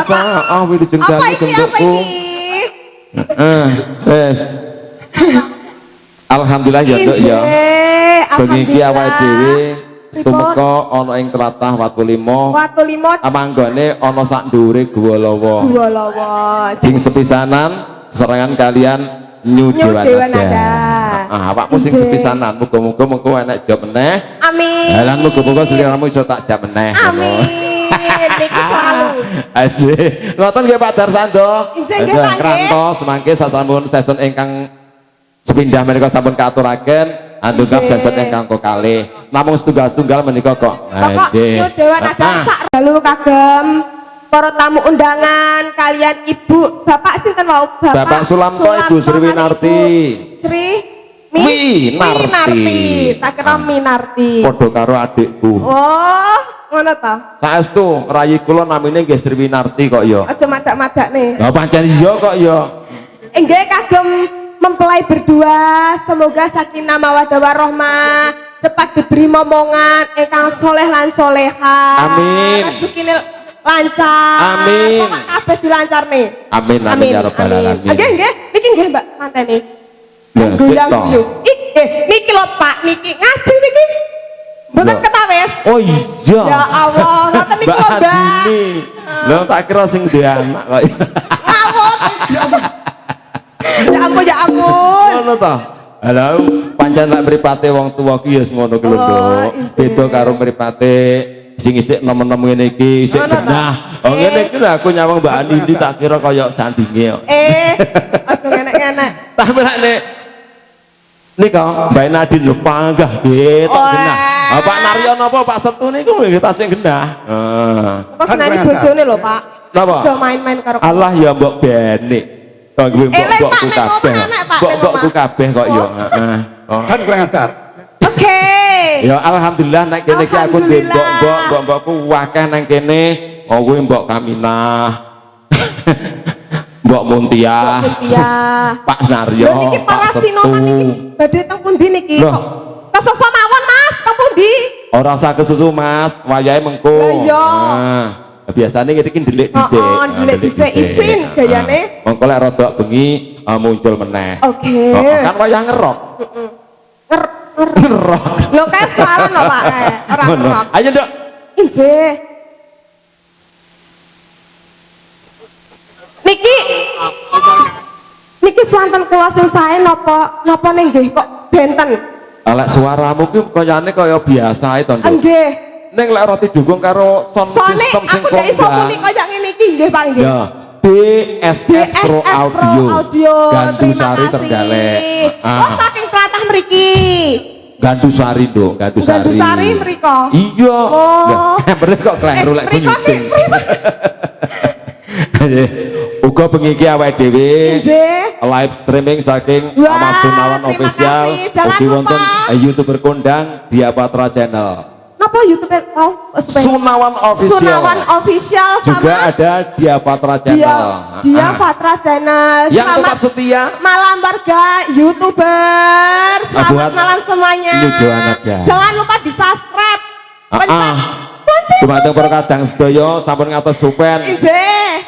biasa wilujeng dalu bentukku. Wes. Alhamdulillah ya Nduk ya. Bengi iki awake dhewe tumeka ana ing tlatah Watu Lima. Amanggone ana sak ndhuure Guwa Lawa. Sing sepisanan serangan kalian New Dewanada. Awakmu sing sepisanan muga-muga mengko enek job meneh. Amin. Lan muga-muga sliramu iso tak jam meneh. Amin. Niki selalu. Ade. Ngoten nggih Pak Darsando. Nggih Pak. Krantos mangke sasampun season ingkang sepindah menika sampun kaaturaken andungkap season ingkang kalih. Namung setunggal-setunggal menika kok. New Dewanada sak dalu kagem para tamu undangan kalian Ibu Bapak sinten wau Bapak Sulamto Ibu Sriwinarti. Minarti. Tak kira Minarti. Padha karo adikku. Oh, ngono ta. Saestu rayi kula namine nggih Sriwinarti kok ya. Aja madak-madakne. Lah pancen iya kok ya. Nggih kagem mempelai berdua, semoga sakinah mawaddah warahmah, cepat diberi momongan ingkang soleh lan soleha. Amin. Rezekine lancar. Amin. Pokok kabeh dilancarne. Amin amin ya rabbal alamin. Nggih, niki nggih Mbak mantene. Goyang yuk. Niki lho Pak, niki ngaji niki. Mboten ketawes. Oh iya. Ya Allah, ngoten niku lho Mbak. Lho tak kira sing duwe anak kok. Ngawur. Ya ampun. Ngono ta. Halo, pancen lek mripate wong tuwa ki ya ngono ki lho, Nduk. Beda karo mripate sing isih nom-nom ngene iki isih genah. Oh ngene iki lho aku nyawang Mbak Andi tak kira kaya sandinge kok. Aja enek-enek. Tak melakne. Nika Mbak Nadine lho panggah nggih tok genah. Pak Naryo napa Pak Setu niku nggih tas sing genah. Kok senani bojone lho Pak. Napa? Aja main-main karo Allah ya mbok benik. Kok kuwi mbok-mbokku kabeh. Mbok-mbokku kabeh kok ya. Heeh. San kurang ajar. Oke. Ya alhamdulillah nek kene iki aku ndek mbok-mbokku akeh nang kene. Oh kuwi mbok Kaminah. Mbok Muntiah. Pak Naryo. Lho niki para sinoman niki badhe teng pundi niki kok? Kesusu mawon Mas, teng pundi? Ora usah kesusu Mas, wayahe mengko. Nah, biasane iki ndelik dhisik. Oh, ndelik dhisik isin gayane. Mengko lek rodok bengi muncul meneh. Oke. Kan wayah ngerok. Ngerok. Lho kae soalan lho Pak, ora ngerok. Ayo Nduk. Injih. Niki swanten kula sing sae napa ning nggih kok benten. Lek suaramu ki kayane kaya biasa ae to, Nduk. Nggih. Ning lek ora didukung karo sound system sing kondang. Aku gak iso muni kaya ngene iki nggih Pak nggih. Ya, BSS Pro Audio. Gandusari Trenggalek. Oh, saking tlatah mriki. Gandusari, Nduk, Gandusari mriko. Iya. Oh. Bener kok kleru lek nyuting. Uga bengi iki awake dhewe live streaming saking Mas Sunawan Official ugi wonten YouTuber kondang Dia Patra Channel. Napa YouTube Sunawan Official. Sunawan Official sama juga ada Dia Patra Channel. Dia Patra Channel. Yang tetap setia malam warga YouTuber. Selamat malam semuanya. Jangan lupa di-subscribe. Dumateng para kadang sedaya sampun ngatos supen.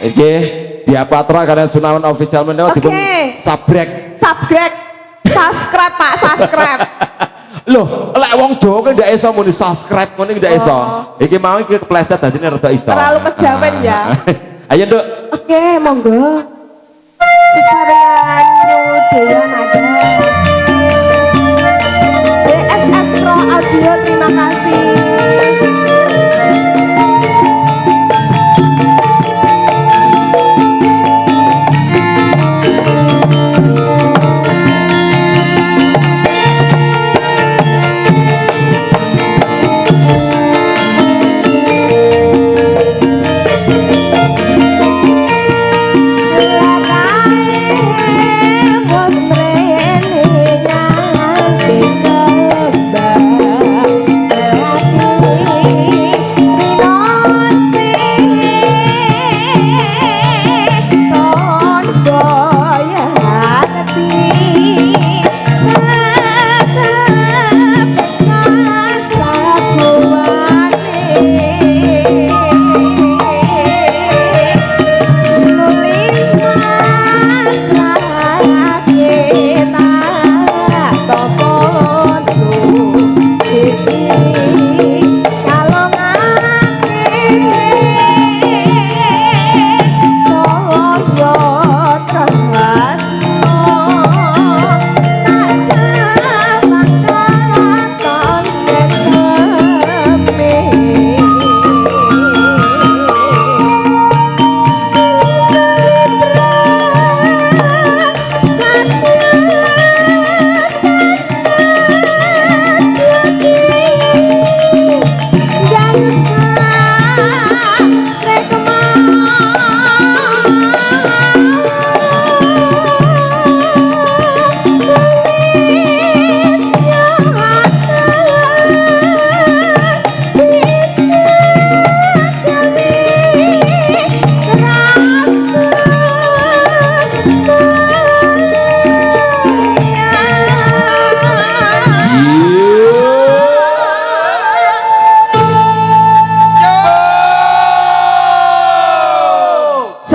Nggih. Dia Patra kalian Sunawan Official menawa dipun subscribe Pak, subscribe. Loh, lek wong Jawa ki ndak iso muni subscribe ngene ndak iso. Iki mau iki kepleset dadine rada iso. Terlalu kejawen ya. Ayo, Nduk. Oke, monggo. Sesarengan New Dewanada. BSS Pro Audio, terima kasih.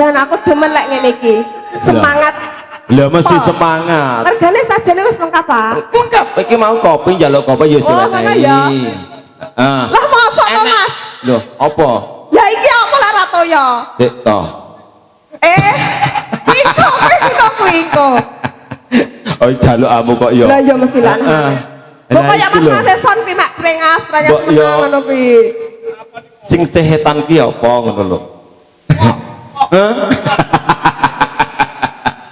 Jan aku demen lek ngene iki. Semangat. Lah mesti semangat. Regane sajane wis lengkap, Pak. Lengkap. Iki mau kopi njaluk kopi ya wis diwenehi. Lah mosok to, Mas? Loh, apa? Ya iki apa lah rato ya? Sik to. Kuwi. Oh, jaluk amu kok ya. Lah ya mesti lan. Pokoknya Mas Maseson kuwi mak prengas seneng ngono kuwi. Sing sehetan ki apa ngono lho.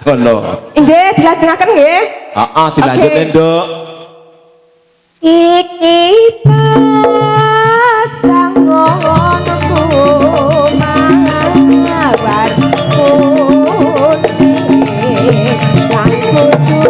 Ngono. Nggih, dilajengaken nggih. Heeh, dilanjutne, Nduk. Iki pasang ngono mawar putih lan kudu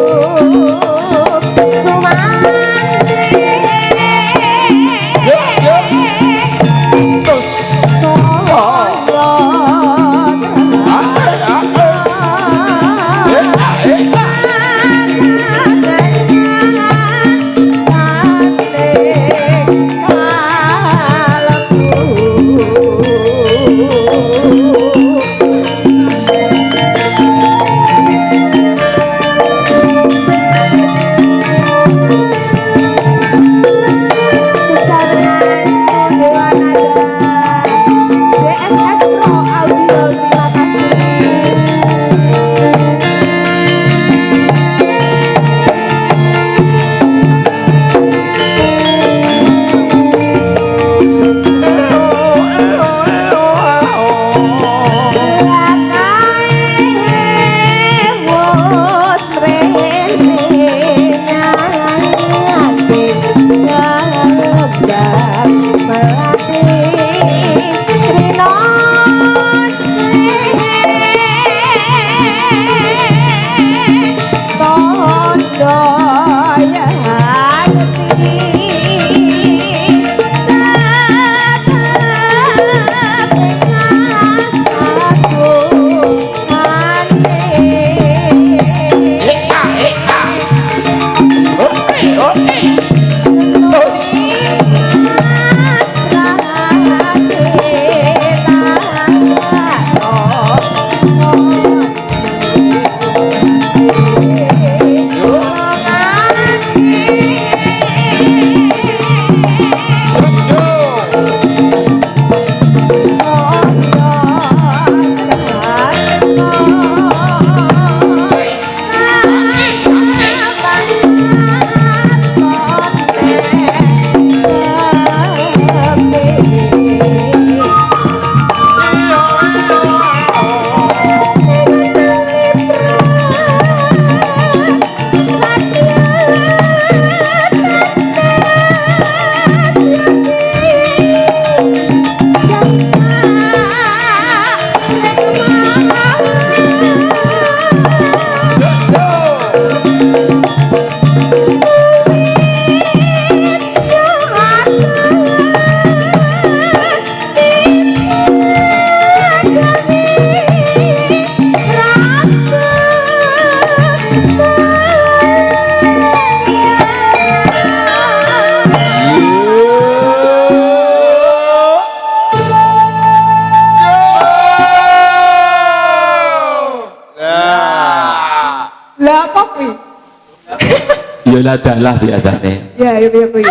Ya dalah biasane. Ya kuwi.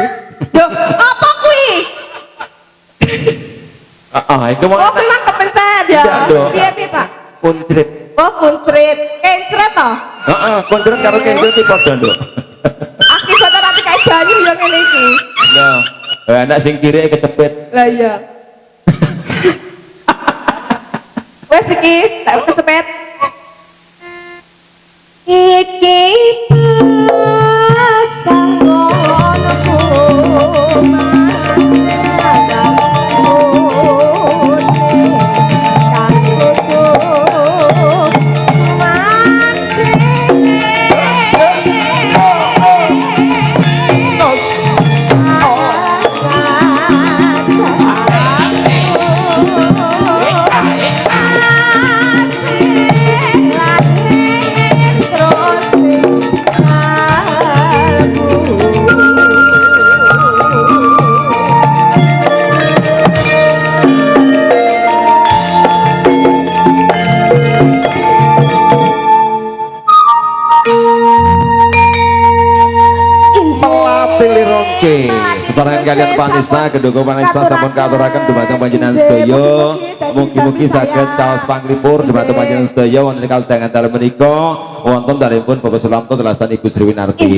Yo, apa kuwi? Itu mau. Oh, memang kepencet ya. Piye, Pak? Kuntrit. Oh, kuntrit. Kencret to? Heeh, kuntrit karo kencret iki padha, Nduk. Akibatnya nanti kayak banyu ya ngene iki. Nah, anak sing kiri kecepet. Lah iya. Wes iki, tak kecepet. Iki pasang ngono kalian Vanessa kedua Vanessa sampun katuraken dumateng panjenengan sedaya mugi-mugi saged caos panglipur dumateng panjenengan sedaya wonten kalih dalu menika wonten dalipun Bapak Sulamto telasan Ibu Sri Winarti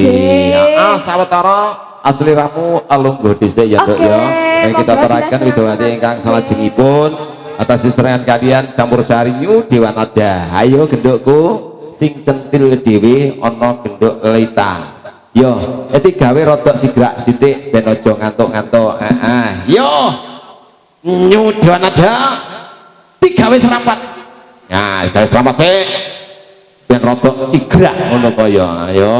sawetara asli ramu alungguh dhisik ya Dok ya kita terakan widowati ingkang salajengipun atas sesarengan kalian campur sari New Dewa Nada ayo gendukku sing centil dhewe ana genduk lita yo iki gawe rodok sigrak sithik ben aja ngantuk-ngantuk yo New Dewa Nada digawe serampat nah digawe serampat sik ben rodok sigrak ngono kaya ayo